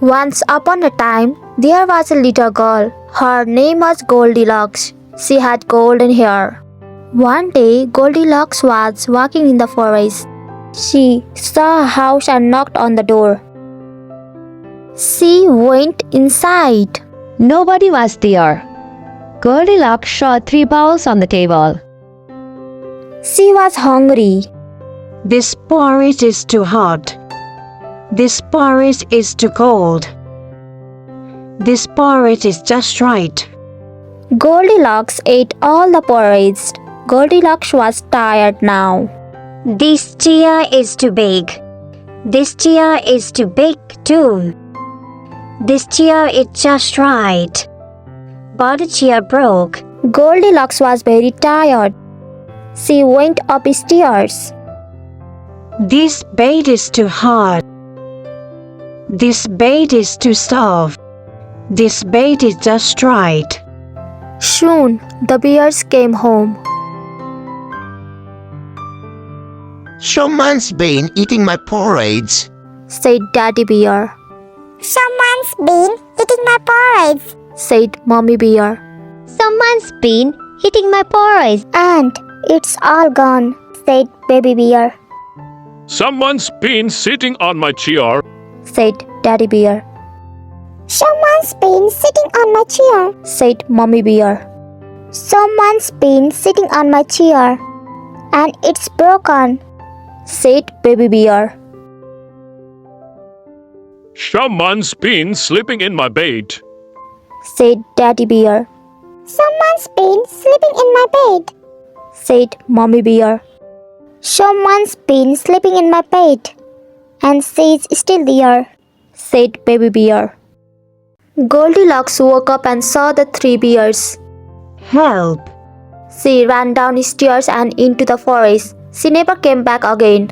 Once upon a time, there was a little girl. Her name was Goldilocks. She had golden hair. One day, Goldilocks was walking in the forest. She saw a house and knocked on the door. She went inside. Nobody was there. Goldilocks saw 3 bowls on the table. She was hungry. This porridge is too hot. This porridge is too cold. This porridge is just right. Goldilocks ate all the porridge. Goldilocks was tired now. This chair is too big. This chair is too big too. This chair is just right. But the chair broke. Goldilocks was very tired. She went upstairs. This bed is too hard. This bed is too soft. This bed is just right. Soon, the bears came home. Someone's been eating my porridge, Said Daddy Bear. Someone's been eating my porridge. Said Mommy Bear. Someone's been eating my porridge. And it's all gone, said Baby Bear. Someone's been sitting on my chair. Said Daddy Bear. Someone's been sitting on my chair. Said Mommy Bear. Someone's been sitting on my chair. And it's broken, said Baby Bear. Someone's been sleeping in my bed. Said Daddy Bear. Someone's been sleeping in my bed. Said Mommy Bear. Someone's been sleeping in my bed. And she's still there, said Baby Bear. Goldilocks woke up and saw the 3 bears. Help! She ran downstairs and into the forest. She never came back again.